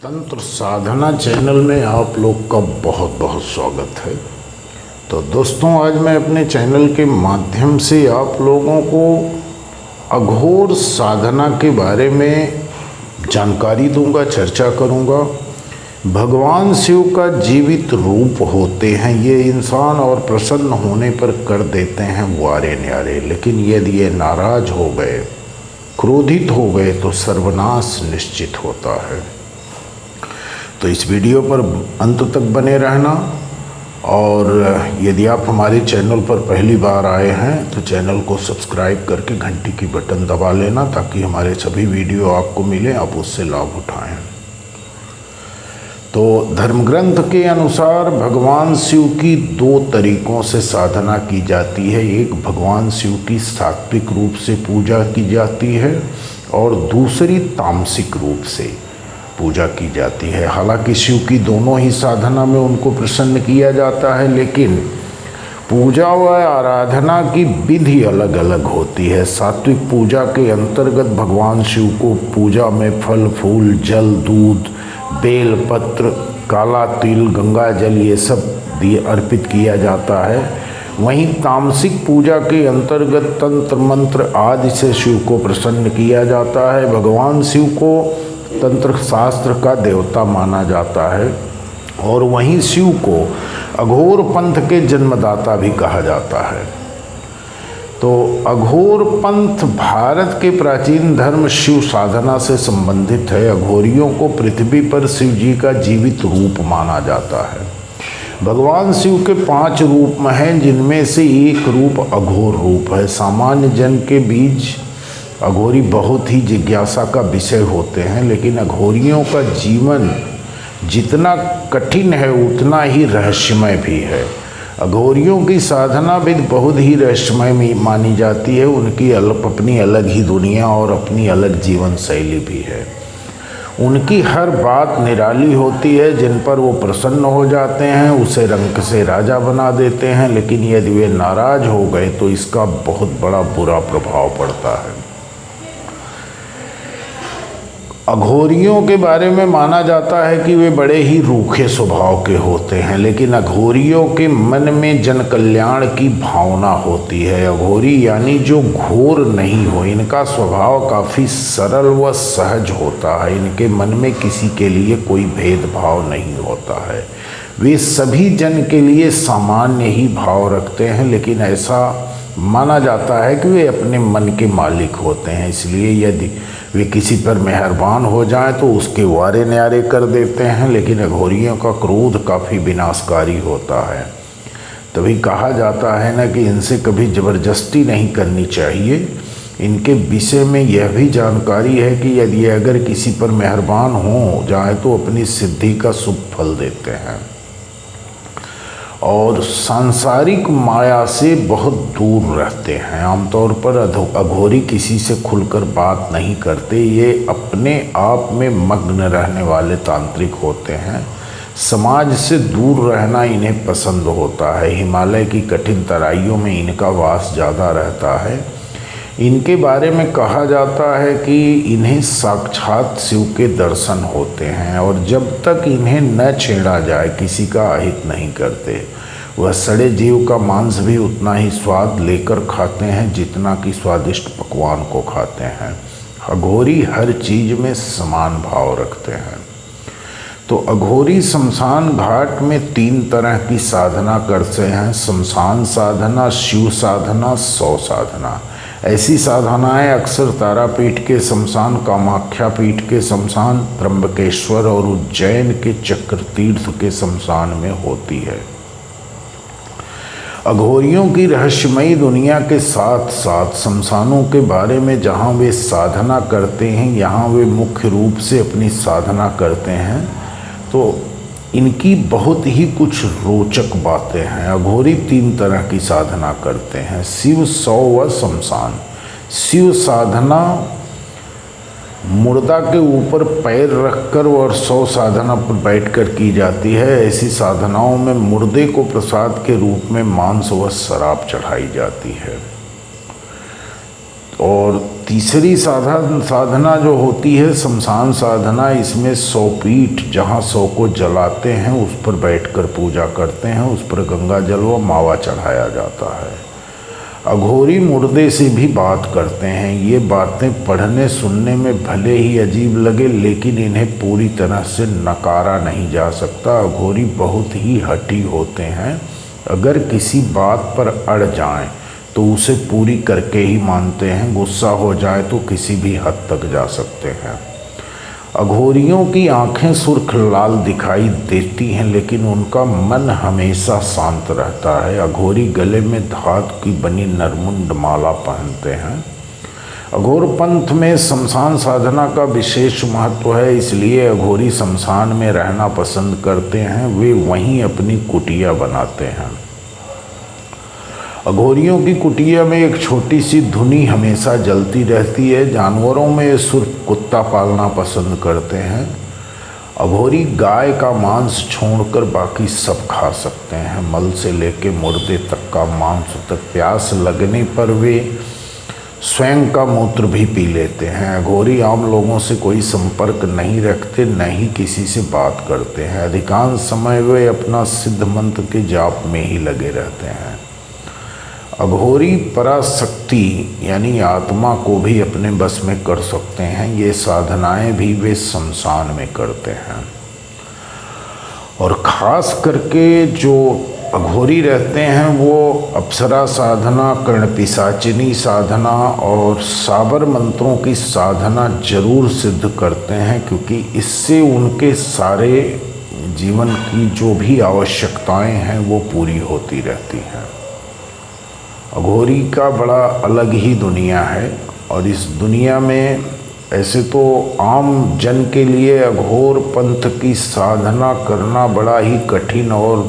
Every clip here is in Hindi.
तंत्र साधना चैनल में आप लोग का बहुत बहुत स्वागत है। तो दोस्तों, आज मैं अपने चैनल के माध्यम से आप लोगों को अघोर साधना के बारे में जानकारी दूंगा, चर्चा करूंगा। भगवान शिव का जीवित रूप होते हैं ये इंसान, और प्रसन्न होने पर कर देते हैं वारे न्यारे, लेकिन यदि ये नाराज हो गए, क्रोधित हो गए तो सर्वनाश निश्चित होता है। तो इस वीडियो पर अंत तक बने रहना, और यदि आप हमारे चैनल पर पहली बार आए हैं तो चैनल को सब्सक्राइब करके घंटी की बटन दबा लेना, ताकि हमारे सभी वीडियो आपको मिले, आप उससे लाभ उठाएं। तो धर्मग्रंथ के अनुसार भगवान शिव की दो तरीक़ों से साधना की जाती है। एक, भगवान शिव की सात्विक रूप से पूजा की जाती है, और दूसरी तामसिक रूप से पूजा की जाती है। हालांकि शिव की दोनों ही साधना में उनको प्रसन्न किया जाता है, लेकिन पूजा व आराधना की विधि अलग अलग होती है। सात्विक पूजा के अंतर्गत भगवान शिव को पूजा में फल फूल, जल, दूध, बेल पत्र, काला तिल, गंगा जल ये सब दिए अर्पित किया जाता है। वहीं तामसिक पूजा के अंतर्गत तंत्र मंत्र आदि से शिव को प्रसन्न किया जाता है। भगवान शिव को तंत्र शास्त्र का देवता माना जाता है, और वहीं शिव को अघोर पंथ के जन्मदाता भी कहा जाता है। तो अघोर पंथ भारत के प्राचीन धर्म शिव साधना से संबंधित है। अघोरियों को पृथ्वी पर शिव जी का जीवित रूप माना जाता है। भगवान शिव के 5 रूप हैं, जिनमें से एक रूप अघोर रूप है। सामान्य जन के बीच अघोरी बहुत ही जिज्ञासा का विषय होते हैं, लेकिन अघोरियों का जीवन जितना कठिन है उतना ही रहस्यमय भी है। अघोरियों की साधना विधि बहुत ही रहस्यमय मानी जाती है। उनकी अपनी अलग ही दुनिया और अपनी अलग जीवन शैली भी है। उनकी हर बात निराली होती है, जिन पर वो प्रसन्न हो जाते हैं उसे रंक से राजा बना देते हैं, लेकिन यदि वे नाराज हो गए तो इसका बहुत बड़ा बुरा प्रभाव पड़ता है। अघोरियों के बारे में माना जाता है कि वे बड़े ही रूखे स्वभाव के होते हैं, लेकिन अघोरियों के मन में जन कल्याण की भावना होती है। अघोरी यानी जो घोर नहीं हो, इनका स्वभाव काफ़ी सरल व सहज होता है। इनके मन में किसी के लिए कोई भेदभाव नहीं होता है। वे सभी जन के लिए सामान्य ही भाव रखते हैं, लेकिन ऐसा माना जाता है कि वे अपने मन के मालिक होते हैं। इसलिए यदि वे किसी पर मेहरबान हो जाएं तो उसके वारे न्यारे कर देते हैं, लेकिन अघोरियों का क्रोध काफ़ी विनाशकारी होता है। तभी कहा जाता है ना कि इनसे कभी ज़बरदस्ती नहीं करनी चाहिए। इनके विषय में यह भी जानकारी है कि यदि अगर किसी पर मेहरबान हो जाए तो अपनी सिद्धि का शुभ फल देते हैं, और सांसारिक माया से बहुत दूर रहते हैं। आमतौर पर अघोरी किसी से खुलकर बात नहीं करते। ये अपने आप में मग्न रहने वाले तांत्रिक होते हैं। समाज से दूर रहना इन्हें पसंद होता है। हिमालय की कठिन तराइयों में इनका वास ज़्यादा रहता है। इनके बारे में कहा जाता है कि इन्हें साक्षात शिव के दर्शन होते हैं, और जब तक इन्हें न छेड़ा जाए किसी का अहित नहीं करते। वह सड़े जीव का मांस भी उतना ही स्वाद लेकर खाते हैं जितना कि स्वादिष्ट पकवान को खाते हैं। अघोरी हर चीज़ में समान भाव रखते हैं। तो अघोरी शमशान घाट में 3 तरह की साधना करते हैं: शमशान साधना, शिव साधना, सौ साधना। ऐसी साधनाएं अक्सर तारापीठ के शमशान, कामाख्या पीठ के शमशान, त्र्यंबकेश्वर और उज्जैन के चक्रतीर्थ के शमशान में होती है। अघोरियों की रहस्यमयी दुनिया के साथ साथ शमशानों के बारे में जहाँ वे साधना करते हैं, यहाँ वे मुख्य रूप से अपनी साधना करते हैं, तो इनकी बहुत ही कुछ रोचक बातें हैं। अघोरी 3 तरह की साधना करते हैं: शिव, सौ व शमशान। शिव साधना मुर्दा के ऊपर पैर रखकर और 100 साधना पर बैठकर की जाती है। ऐसी साधनाओं में मुर्दे को प्रसाद के रूप में मांस व शराब चढ़ाई जाती है। और तीसरी साधना जो होती है शमशान साधना, इसमें 100 पीठ जहाँ 100 को जलाते हैं उस पर बैठकर पूजा करते हैं, उस पर गंगा जल व मावा चढ़ाया जाता है। अघोरी मुर्दे से भी बात करते हैं। ये बातें पढ़ने सुनने में भले ही अजीब लगे, लेकिन इन्हें पूरी तरह से नकारा नहीं जा सकता। अघोरी बहुत ही हठी होते हैं, अगर किसी बात पर अड़ जाएं तो उसे पूरी करके ही मानते हैं। गुस्सा हो जाए तो किसी भी हद तक जा सकते हैं। अघोरियों की आंखें सुर्ख लाल दिखाई देती हैं, लेकिन उनका मन हमेशा शांत रहता है। अघोरी गले में धातु की बनी नरमुंड माला पहनते हैं। अघोर पंथ में शमशान साधना का विशेष महत्व है, इसलिए अघोरी शमशान में रहना पसंद करते हैं। वे वहीं अपनी कुटिया बनाते हैं। अघोरियों की कुटिया में एक छोटी सी धुनी हमेशा जलती रहती है। जानवरों में सिर्फ कुत्ता पालना पसंद करते हैं। अघोरी गाय का मांस छोड़कर बाकी सब खा सकते हैं, मल से लेकर मुर्दे तक का मांस तक। प्यास लगने पर वे स्वयं का मूत्र भी पी लेते हैं। अघोरी आम लोगों से कोई संपर्क नहीं रखते, न ही किसी से बात करते हैं। अधिकांश समय वे अपना सिद्ध मंत्र के जाप में ही लगे रहते हैं। अघोरी पराशक्ति यानी आत्मा को भी अपने बस में कर सकते हैं। ये साधनाएं भी वे शमशान में करते हैं। और ख़ास करके जो अघोरी रहते हैं वो अप्सरा साधना, कर्णपिशाचिनी साधना और साबर मंत्रों की साधना जरूर सिद्ध करते हैं, क्योंकि इससे उनके सारे जीवन की जो भी आवश्यकताएं हैं वो पूरी होती रहती हैं। अघोरी का बड़ा अलग ही दुनिया है, और इस दुनिया में ऐसे तो आम जन के लिए अघोर पंथ की साधना करना बड़ा ही कठिन और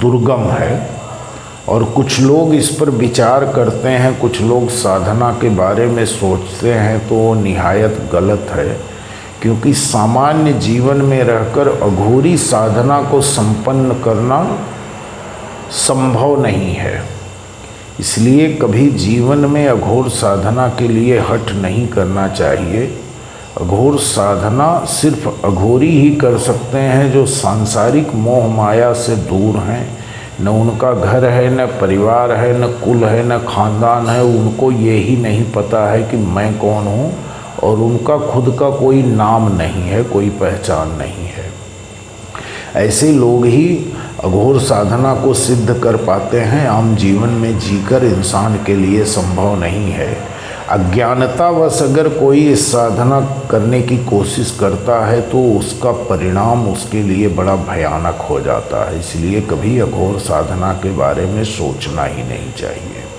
दुर्गम है। और कुछ लोग इस पर विचार करते हैं, कुछ लोग साधना के बारे में सोचते हैं, तो वो निहायत गलत है, क्योंकि सामान्य जीवन में रहकर अघोरी साधना को संपन्न करना संभव नहीं है। इसलिए कभी जीवन में अघोर साधना के लिए हठ नहीं करना चाहिए। अघोर साधना सिर्फ अघोरी ही कर सकते हैं जो सांसारिक मोह माया से दूर हैं। न उनका घर है, न परिवार है, न कुल है, न खानदान है। उनको ये ही नहीं पता है कि मैं कौन हूँ, और उनका खुद का कोई नाम नहीं है, कोई पहचान नहीं है। ऐसे लोग ही अघोर साधना को सिद्ध कर पाते हैं। आम जीवन में जीकर इंसान के लिए संभव नहीं है। अज्ञानतावश अगर कोई इस साधना करने की कोशिश करता है तो उसका परिणाम उसके लिए बड़ा भयानक हो जाता है। इसलिए कभी अघोर साधना के बारे में सोचना ही नहीं चाहिए।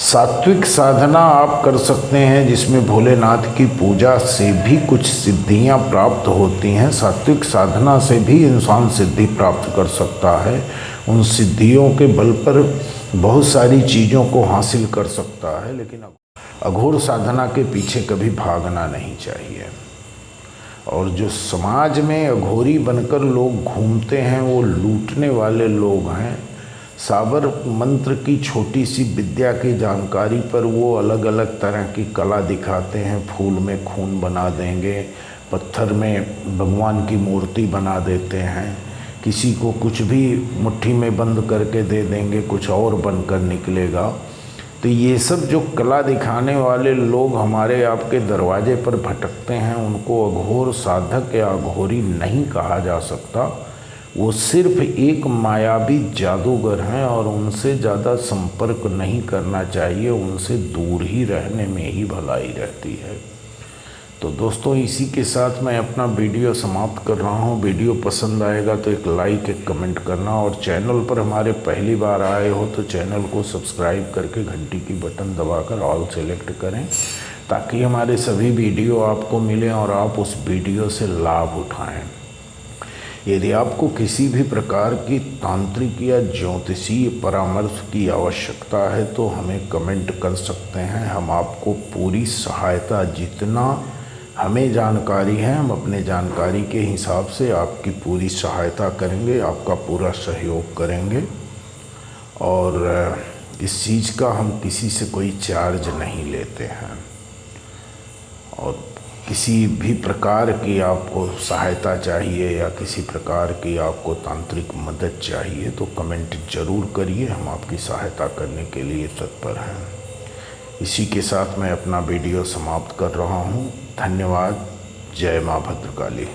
सात्विक साधना आप कर सकते हैं, जिसमें भोलेनाथ की पूजा से भी कुछ सिद्धियां प्राप्त होती हैं। सात्विक साधना से भी इंसान सिद्धि प्राप्त कर सकता है। उन सिद्धियों के बल पर बहुत सारी चीज़ों को हासिल कर सकता है, लेकिन अघोर साधना के पीछे कभी भागना नहीं चाहिए। और जो समाज में अघोरी बनकर लोग घूमते हैं वो लूटने वाले लोग हैं। साबर मंत्र की छोटी सी विद्या की जानकारी पर वो अलग अलग तरह की कला दिखाते हैं। फूल में खून बना देंगे, पत्थर में भगवान की मूर्ति बना देते हैं, किसी को कुछ भी मुट्ठी में बंद करके दे देंगे, कुछ और बनकर निकलेगा। तो ये सब जो कला दिखाने वाले लोग हमारे आपके दरवाजे पर भटकते हैं, उनको अघोर साधक या अघोरी नहीं कहा जा सकता। वो सिर्फ एक मायावी जादूगर हैं और उनसे ज़्यादा संपर्क नहीं करना चाहिए। उनसे दूर ही रहने में ही भलाई रहती है। तो दोस्तों, इसी के साथ मैं अपना वीडियो समाप्त कर रहा हूँ। वीडियो पसंद आएगा तो एक लाइक, एक कमेंट करना, और चैनल पर हमारे पहली बार आए हो तो चैनल को सब्सक्राइब करके घंटी की बटन दबाकर ऑल सेलेक्ट करें, ताकि हमारे सभी वीडियो आपको मिलें और आप उस वीडियो से लाभ उठाएं। यदि आपको किसी भी प्रकार की तांत्रिक या ज्योतिषीय परामर्श की आवश्यकता है तो हमें कमेंट कर सकते हैं। हम आपको पूरी सहायता, जितना हमें जानकारी है हम अपने जानकारी के हिसाब से आपकी पूरी सहायता करेंगे, आपका पूरा सहयोग करेंगे। और इस चीज़ का हम किसी से कोई चार्ज नहीं लेते हैं। और किसी भी प्रकार की आपको सहायता चाहिए या किसी प्रकार की आपको तांत्रिक मदद चाहिए तो कमेंट ज़रूर करिए, हम आपकी सहायता करने के लिए तत्पर हैं। इसी के साथ मैं अपना वीडियो समाप्त कर रहा हूँ। धन्यवाद। जय माँ भद्रकाली।